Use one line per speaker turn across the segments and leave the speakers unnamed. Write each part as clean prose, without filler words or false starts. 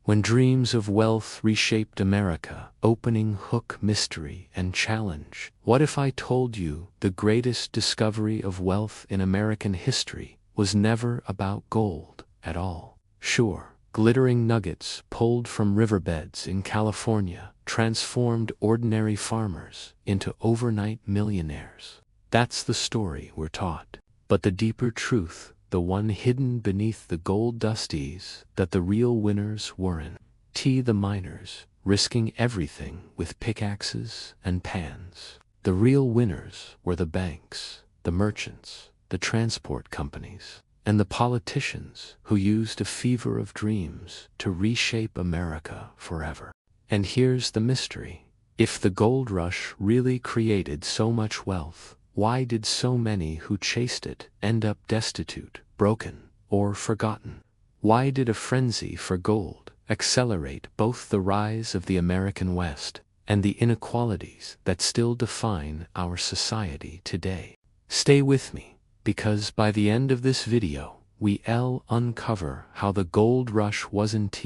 When dreams of wealth reshaped America, opening hook, mystery, and challenge. What if I told you the greatest discovery of wealth in American history was never about gold at all? Sure, glittering nuggets pulled from riverbeds in California transformed ordinary farmers into overnight millionaires. That's the story we're taught. But the deeper truth, the one hidden beneath the gold dust, is that the real winners weren't the miners, risking everything with pickaxes and pans. The real winners were the banks, the merchants, the transport companies, and the politicians who used a fever of dreams to reshape America forever. And here's the mystery. If the gold rush really created so much wealth, why did so many who chased it end up destitute, broken, or forgotten? Why did a frenzy for gold accelerate both the rise of the American West and the inequalities that still define our society today? Stay with me, because by the end of this video, we'll uncover how the gold rush wasn't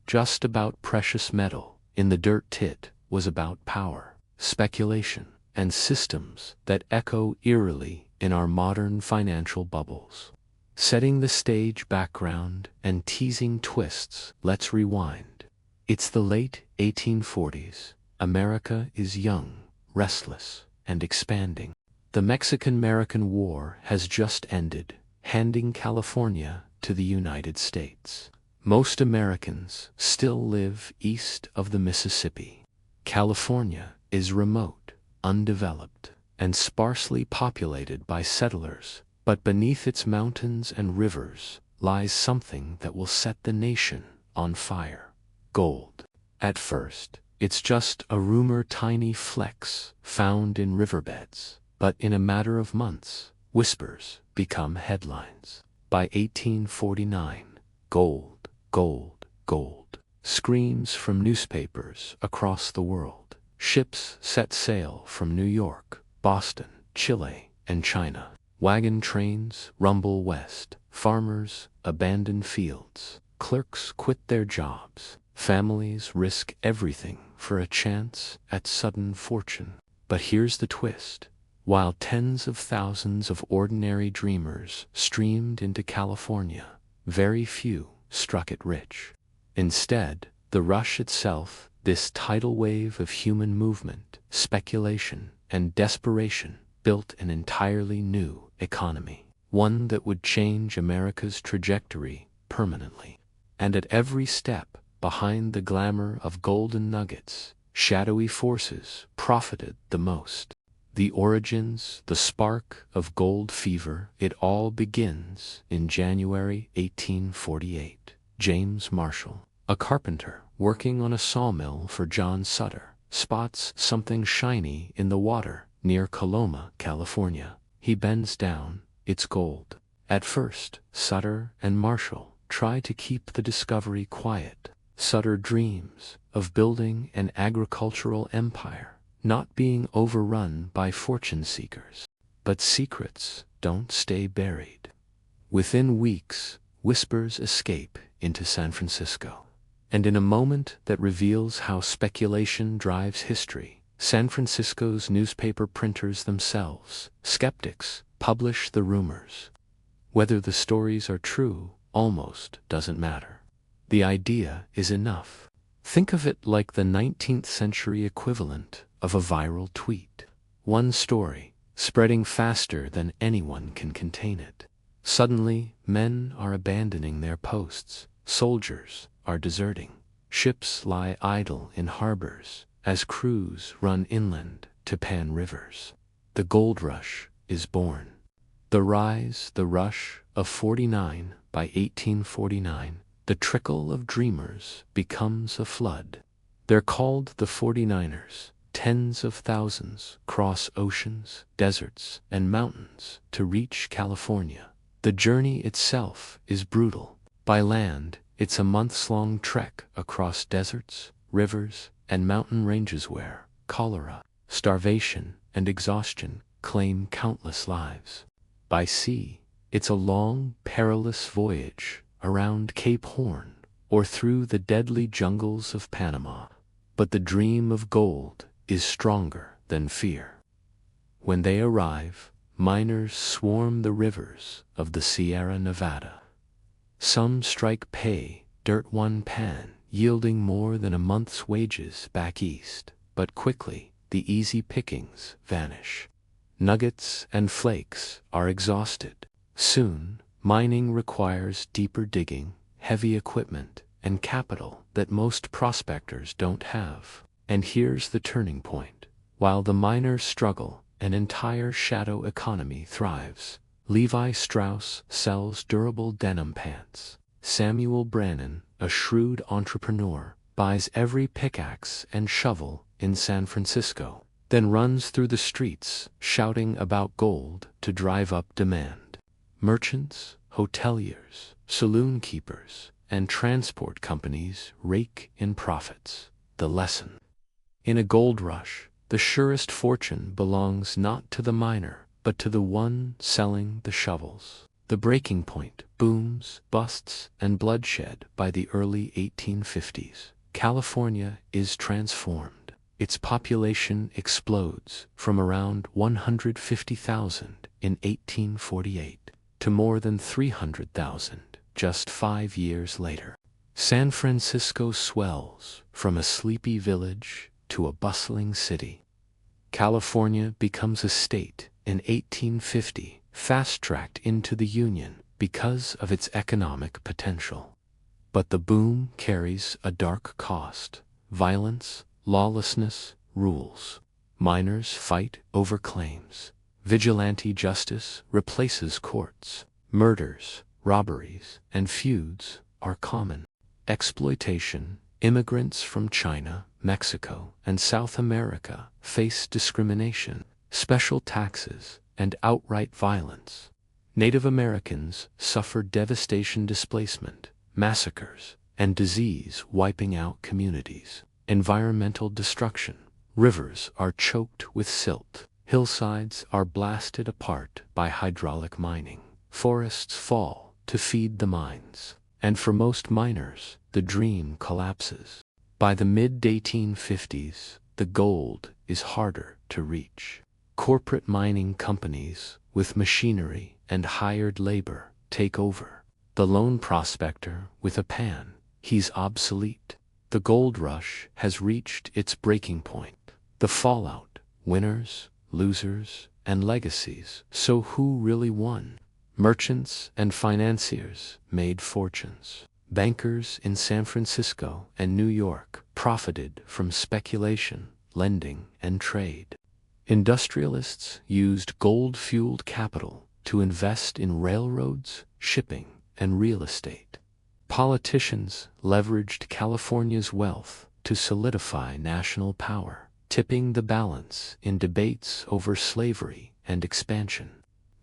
just about precious metal in the dirt. It was about power, speculation, and systems that echo eerily in our modern financial bubbles. Setting the stage background and teasing twists, let's rewind. It's the late 1840s. America is young, restless, and expanding. The Mexican-American War has just ended, handing California to the United States. Most Americans still live east of the Mississippi. California is remote, undeveloped, and sparsely populated by settlers, but beneath its mountains and rivers lies something that will set the nation on fire: gold. At first, it's just a tiny flecks found in riverbeds, but in a matter of months, whispers become headlines. By 1849, gold, gold, gold screams from newspapers across the world. Ships set sail from New York, Boston, Chile, and China. Wagon trains rumble west. Farmers abandon fields. Clerks quit their jobs. Families risk everything for a chance at sudden fortune. But here's the twist. While tens of thousands of ordinary dreamers streamed into California, very few struck it rich. Instead, the rush itself, this tidal wave of human movement, speculation, and desperation, built an entirely new economy, one that would change America's trajectory permanently. And at every step, behind the glamour of golden nuggets, shadowy forces profited the most. The origins, the spark of gold fever, it all begins in January 1848. James Marshall, a carpenter working on a sawmill for John Sutter, spots something shiny in the water near Coloma, California. He bends down. It's gold. At first, Sutter and Marshall try to keep the discovery quiet. Sutter dreams of building an agricultural empire, not being overrun by fortune seekers. But secrets don't stay buried. Within weeks, whispers escape into San Francisco. And in a moment that reveals how speculation drives history, San Francisco's newspaper printers themselves, skeptics, publish the rumors. Whether the stories are true almost doesn't matter. The idea is enough. Think of it like the 19th century equivalent of a viral tweet. One story, spreading faster than anyone can contain it. Suddenly, men are abandoning their posts. Soldiers are deserting. Ships lie idle in harbors as crews run inland to pan rivers. The gold rush is born. The rush of 49. By 1849, the trickle of dreamers becomes a flood. They're called the 49ers. Tens of thousands cross oceans, deserts, and mountains to reach California. The journey itself is brutal. By land, it's a months-long trek across deserts, rivers, and mountain ranges where cholera, starvation, and exhaustion claim countless lives. By sea, it's a long, perilous voyage around Cape Horn, or through the deadly jungles of Panama. But the dream of gold is stronger than fear. When they arrive, miners swarm the rivers of the Sierra Nevada. Some strike pay dirt one pan, yielding more than a month's wages back east, but quickly the easy pickings vanish. Nuggets and flakes are exhausted. Soon, mining requires deeper digging, heavy equipment, and capital that most prospectors don't have. And here's the turning point. While the miners struggle, an entire shadow economy thrives. Levi Strauss sells durable denim pants. Samuel Brannan, a shrewd entrepreneur, buys every pickaxe and shovel in San Francisco, then runs through the streets shouting about gold to drive up demand. Merchants, hoteliers, saloon keepers, and transport companies rake in profits. The lesson: in a gold rush, the surest fortune belongs not to the miner, but to the one selling the shovels. The breaking point: booms, busts, and bloodshed. By the early 1850s, California is transformed. Its population explodes from around 150,000 in 1848 to more than 300,000 just 5 years later. San Francisco swells from a sleepy village to a bustling city. California becomes a state in 1850, fast-tracked into the Union because of its economic potential. But the boom carries a dark cost: violence, lawlessness, rules. Miners fight over claims. Vigilante justice replaces courts. Murders, robberies, and feuds are common. Exploitation: immigrants from China, Mexico, and South America face discrimination, special taxes, and outright violence. Native Americans suffer devastation, displacement, massacres, and disease wiping out communities. Environmental destruction: rivers are choked with silt. Hillsides are blasted apart by hydraulic mining. Forests fall to feed the mines. And for most miners, the dream collapses. By the mid-1850s, the gold is harder to reach. Corporate mining companies, with machinery and hired labor, take over. The lone prospector with a pan, he's obsolete. The gold rush has reached its breaking point. The fallout: winners, losers, and legacies. So who really won? Merchants and financiers made fortunes. Bankers in San Francisco and New York profited from speculation, lending, and trade. Industrialists used gold-fueled capital to invest in railroads, shipping, and real estate. Politicians leveraged California's wealth to solidify national power, tipping the balance in debates over slavery and expansion.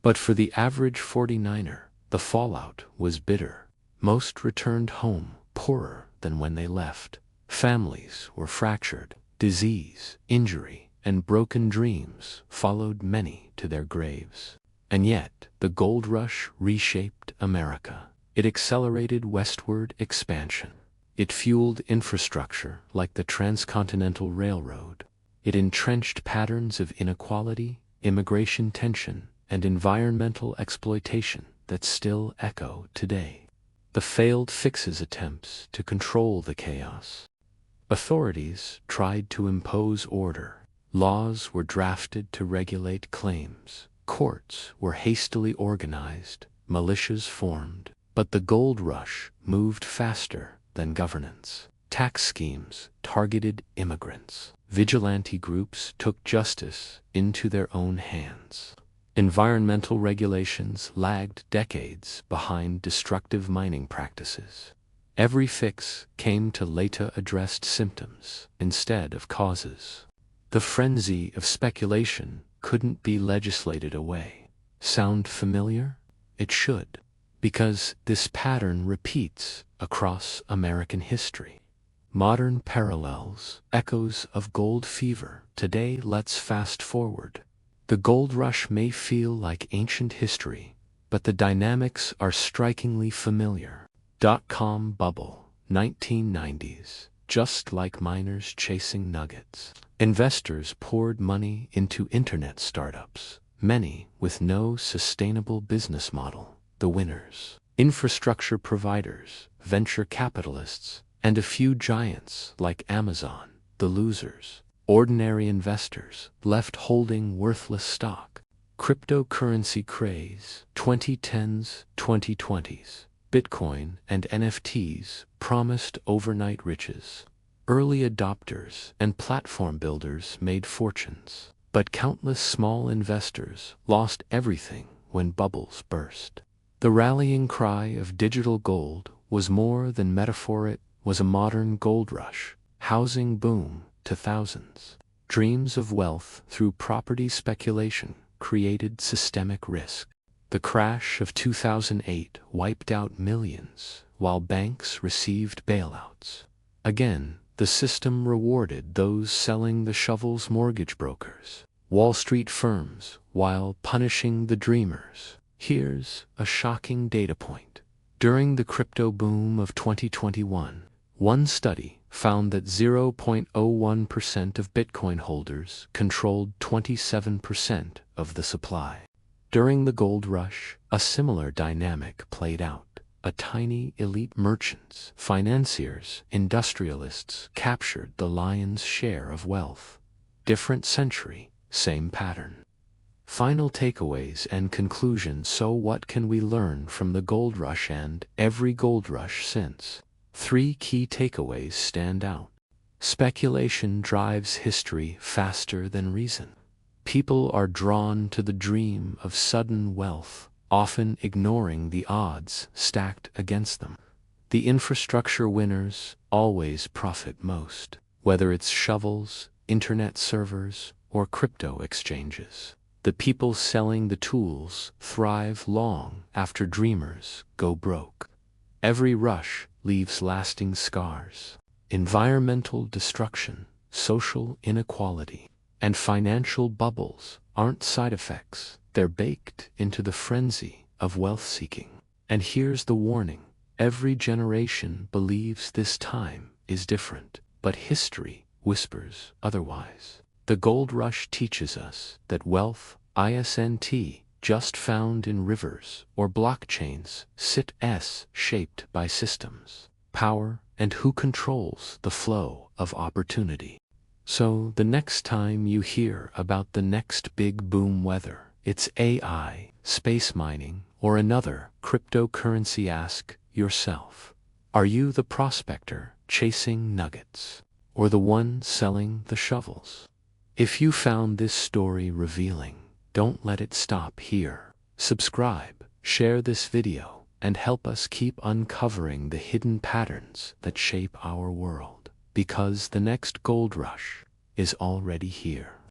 But for the average 49er, the fallout was bitter. Most returned home poorer than when they left. Families were fractured. Disease, injury, and broken dreams followed many to their graves. And yet, the gold rush reshaped America. It accelerated westward expansion. It fueled infrastructure like the Transcontinental Railroad. It entrenched patterns of inequality, immigration tension, and environmental exploitation that still echo today. The failed fixes attempts to control the chaos. Authorities tried to impose order. Laws were drafted to regulate claims. Courts were hastily organized, militias formed. But the gold rush moved faster than governance. Tax schemes targeted immigrants. Vigilante groups took justice into their own hands. Environmental regulations lagged decades behind destructive mining practices. Every fix came to later addressed symptoms instead of causes. The frenzy of speculation couldn't be legislated away. Sound familiar? It should, because this pattern repeats across American history. Modern parallels, echoes of gold fever. Today, let's fast forward. The gold rush may feel like ancient history, but the dynamics are strikingly familiar. .com bubble, 1990s, just like miners chasing nuggets. Investors poured money into internet startups, many with no sustainable business model, the winners. Infrastructure providers, venture capitalists, and a few giants like Amazon, the losers. Ordinary investors left holding worthless stock. Cryptocurrency craze, 2010s, 2020s. Bitcoin and NFTs promised overnight riches. Early adopters and platform builders made fortunes, but countless small investors lost everything when bubbles burst. The rallying cry of digital gold was more than metaphor. It was a modern gold rush, housing boom to thousands. Dreams of wealth through property speculation created systemic risk. The crash of 2008 wiped out millions, while banks received bailouts. Again, the system rewarded those selling the shovels, mortgage brokers, Wall Street firms, while punishing the dreamers. Here's a shocking data point. During the crypto boom of 2021, one study found that 0.01% of Bitcoin holders controlled 27% of the supply. During the gold rush, a similar dynamic played out. A tiny elite merchants, financiers, industrialists captured the lion's share of wealth. Different century, same pattern. Final takeaways and conclusions. So what can we learn from the gold rush and every gold rush since? 3 key takeaways stand out. Speculation drives history faster than reason. People are drawn to the dream of sudden wealth, often ignoring the odds stacked against them. The infrastructure winners always profit most, whether it's shovels, internet servers, or crypto exchanges. The people selling the tools thrive long after dreamers go broke. Every rush leaves lasting scars. Environmental destruction, social inequality, and financial bubbles aren't side effects. They're baked into the frenzy of wealth seeking. And here's the warning. Every generation believes this time is different, but history whispers otherwise. The gold rush teaches us that wealth, isn't just found in rivers or blockchains, shaped by systems, power, and who controls the flow of opportunity. So the next time you hear about the next big boom, whether it's AI, space mining, or another cryptocurrency, ask yourself, are you the prospector chasing nuggets, or the one selling the shovels? If you found this story revealing, don't let it stop here. Subscribe, share this video, and help us keep uncovering the hidden patterns that shape our world, because the next gold rush is already here.